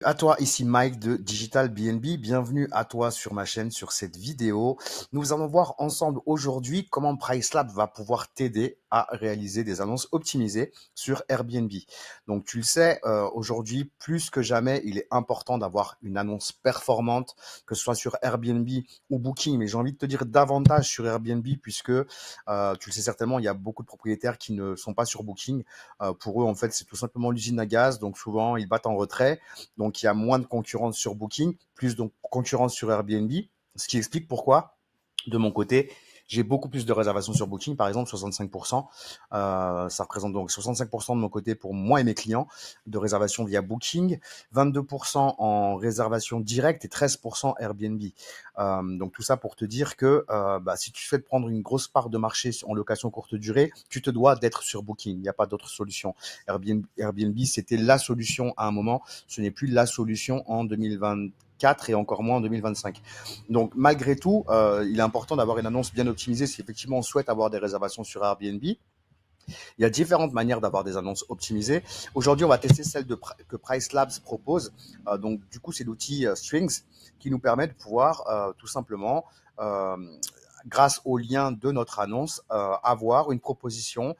À toi, ici Mike de Digital BNB. Bienvenue à toi sur ma chaîne, sur cette vidéo. Nous allons voir ensemble aujourd'hui comment PriceLab va pouvoir t'aider à réaliser des annonces optimisées sur Airbnb. Donc, tu le sais, aujourd'hui, plus que jamais, il est important d'avoir une annonce performante, que ce soit sur Airbnb ou Booking. Mais j'ai envie de te dire davantage sur Airbnb puisque, tu le sais certainement, il y a beaucoup de propriétaires qui ne sont pas sur Booking. Pour eux, en fait, c'est tout simplement l'usine à gaz. Donc, souvent, ils battent en retrait. Donc, il y a moins de concurrence sur Booking, plus de concurrence sur Airbnb, ce qui explique pourquoi, de mon côté, j'ai beaucoup plus de réservations sur Booking, par exemple 65%. Ça représente donc 65% de mon côté pour moi et mes clients de réservations via Booking, 22% en réservation directe et 13% Airbnb. Donc tout ça pour te dire que si tu souhaites prendre une grosse part de marché en location courte durée, tu te dois d'être sur Booking. Il n'y a pas d'autre solution. Airbnb, c'était la solution à un moment. Ce n'est plus la solution en 2024 et encore moins en 2025. Donc malgré tout, il est important d'avoir une annonce bien optimisée si effectivement on souhaite avoir des réservations sur Airbnb. Il y a différentes manières d'avoir des annonces optimisées. Aujourd'hui, on va tester celle que Price Labs propose. Donc du coup, c'est l'outil Strings qui nous permet de pouvoir tout simplement grâce au lien de notre annonce, avoir une proposition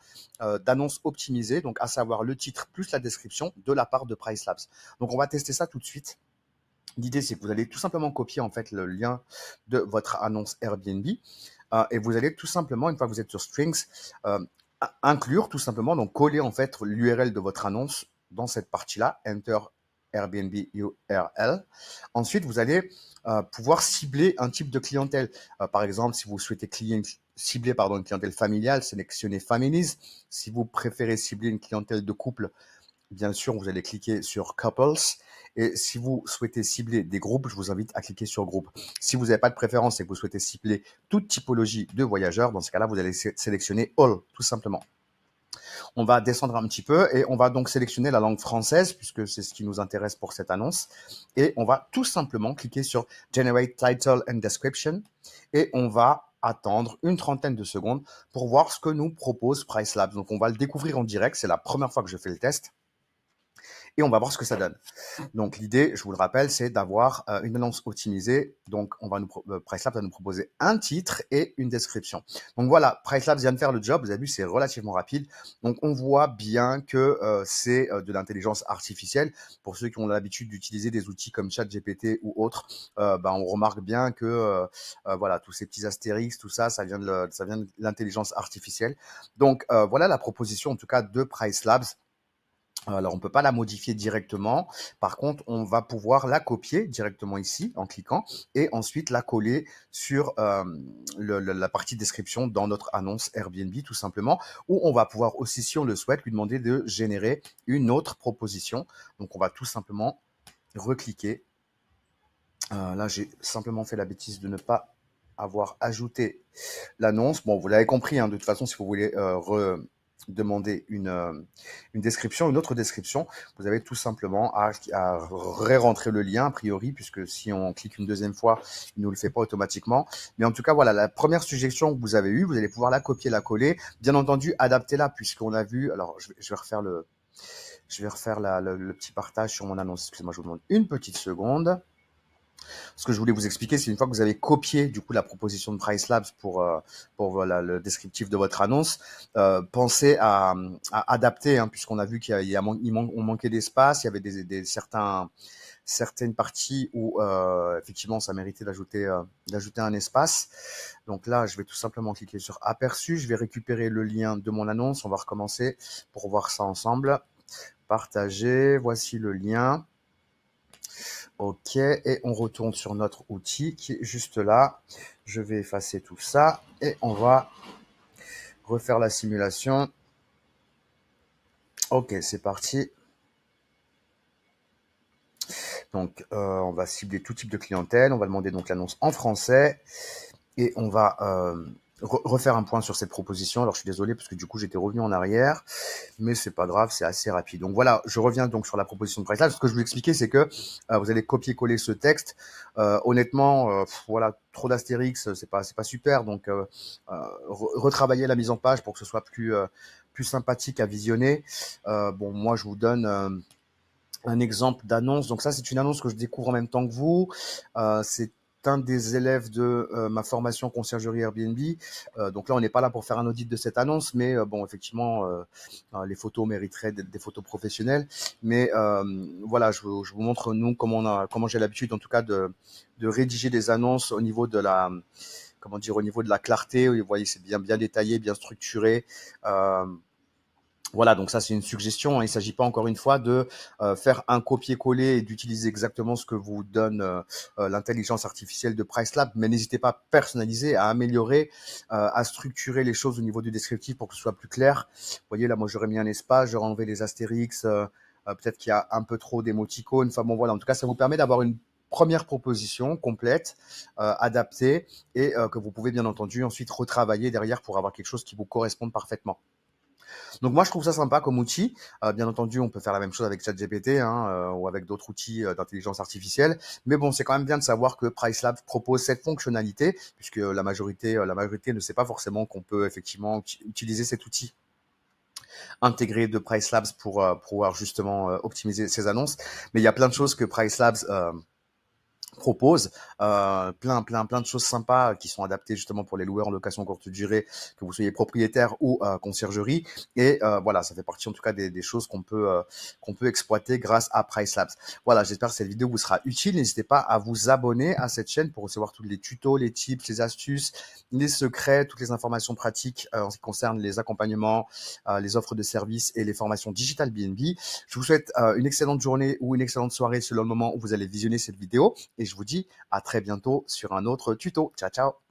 d'annonce optimisée, donc à savoir le titre plus la description de la part de Price Labs. Donc on va tester ça tout de suite. L'idée, c'est que vous allez tout simplement copier en fait le lien de votre annonce Airbnb et vous allez tout simplement, une fois que vous êtes sur Strings, euh, inclure tout simplement, donc coller en fait l'URL de votre annonce dans cette partie-là, Enter Airbnb URL. Ensuite, vous allez pouvoir cibler un type de clientèle. Par exemple, si vous souhaitez cibler une clientèle familiale, sélectionnez Families. Si vous préférez cibler une clientèle de couple, bien sûr, vous allez cliquer sur Couples. Et si vous souhaitez cibler des groupes, je vous invite à cliquer sur Groupe. Si vous n'avez pas de préférence et que vous souhaitez cibler toute typologie de voyageurs, dans ce cas-là, vous allez sélectionner All, tout simplement. On va descendre un petit peu et on va donc sélectionner la langue française puisque c'est ce qui nous intéresse pour cette annonce. Et on va tout simplement cliquer sur Generate Title and Description et on va attendre une trentaine de secondes pour voir ce que nous propose PriceLabs. Donc on va le découvrir en direct, c'est la première fois que je fais le test et on va voir ce que ça donne. Donc l'idée, je vous le rappelle, c'est d'avoir une annonce optimisée. Donc on va PriceLabs va nous proposer un titre et une description. Donc voilà, PriceLabs vient de faire le job. Vous avez vu, c'est relativement rapide. Donc on voit bien que c'est de l'intelligence artificielle. Pour ceux qui ont l'habitude d'utiliser des outils comme ChatGPT ou autres, on remarque bien que voilà, tous ces petits astérix, tout ça, ça vient de l'intelligence artificielle. Donc voilà la proposition en tout cas de PriceLabs. Alors, on ne peut pas la modifier directement. Par contre, on va pouvoir la copier directement ici en cliquant et ensuite la coller sur la partie description dans notre annonce Airbnb tout simplement, où on va pouvoir aussi, si on le souhaite, lui demander de générer une autre proposition. Donc, on va tout simplement recliquer. Là, j'ai simplement fait la bêtise de ne pas avoir ajouté l'annonce. Bon, vous l'avez compris, hein, de toute façon, si vous voulez demander une description, une autre description, vous avez tout simplement à ré-rentrer le lien, a priori, puisque si on clique une deuxième fois, il ne nous le fait pas automatiquement. Mais en tout cas, voilà, la première suggestion que vous avez eue, vous allez pouvoir la copier, la coller. Bien entendu, adaptez-la, puisqu'on a vu, alors je vais refaire le petit partage sur mon annonce. Excusez-moi, je vous demande une petite seconde. Ce que je voulais vous expliquer, c'est une fois que vous avez copié du coup la proposition de PriceLabs pour voilà, le descriptif de votre annonce, pensez à adapter, hein, puisqu'on a vu on manquait d'espace, il y avait certaines parties où effectivement ça méritait d'ajouter un espace. Donc là, je vais tout simplement cliquer sur aperçu, je vais récupérer le lien de mon annonce, on va recommencer pour voir ça ensemble. Partager, voici le lien. OK, et on retourne sur notre outil qui est juste là. Je vais effacer tout ça et on va refaire la simulation. OK, c'est parti. Donc, on va cibler tout type de clientèle. On va demander donc l'annonce en français et on va refaire un point sur cette proposition. Alors, je suis désolé parce que du coup, j'étais revenu en arrière, mais c'est pas grave, c'est assez rapide. Donc voilà, je reviens donc sur la proposition de PriceLabs. Ce que je vous expliquer, c'est que vous allez copier-coller ce texte. Honnêtement, voilà, trop d'astérix, c'est pas super. Donc, retravailler la mise en page pour que ce soit plus sympathique à visionner. Bon, moi, je vous donne un exemple d'annonce. Donc ça, c'est une annonce que je découvre en même temps que vous. C'est un des élèves de ma formation conciergerie Airbnb. Donc là, on n'est pas là pour faire un audit de cette annonce, mais bon, effectivement, les photos mériteraient d'être des photos professionnelles. Mais voilà, je vous montre nous comment j'ai l'habitude, en tout cas, de rédiger des annonces au niveau de la, comment dire, au niveau de la clarté. Vous voyez, c'est bien détaillé, bien structuré. Euh, voilà, donc ça c'est une suggestion, hein. Il ne s'agit pas encore une fois de faire un copier-coller et d'utiliser exactement ce que vous donne l'intelligence artificielle de Pricelab, mais n'hésitez pas à personnaliser, à améliorer, à structurer les choses au niveau du descriptif pour que ce soit plus clair. Vous voyez, là moi j'aurais mis un espace, j'aurais enlevé les astérix, peut-être qu'il y a un peu trop d'émoticônes. Enfin bon voilà, en tout cas ça vous permet d'avoir une première proposition complète, adaptée et que vous pouvez bien entendu ensuite retravailler derrière pour avoir quelque chose qui vous corresponde parfaitement. Donc moi, je trouve ça sympa comme outil. Bien entendu, on peut faire la même chose avec ChatGPT hein, ou avec d'autres outils d'intelligence artificielle. Mais bon, c'est quand même bien de savoir que Pricelab propose cette fonctionnalité, puisque la majorité ne sait pas forcément qu'on peut effectivement utiliser cet outil intégré de Pricelabs pour pouvoir justement optimiser ses annonces. Mais il y a plein de choses que Pricelabs propose plein de choses sympas qui sont adaptées justement pour les loueurs en location courte durée, que vous soyez propriétaire ou conciergerie. Et voilà, ça fait partie en tout cas des choses qu'on peut exploiter grâce à Pricelabs. Voilà, j'espère que cette vidéo vous sera utile. N'hésitez pas à vous abonner à cette chaîne pour recevoir tous les tutos, les tips, les astuces, les secrets, toutes les informations pratiques en ce qui concerne les accompagnements, les offres de services et les formations Digital BNB. Je vous souhaite une excellente journée ou une excellente soirée selon le moment où vous allez visionner cette vidéo. Et je vous dis à très bientôt sur un autre tuto. Ciao, ciao!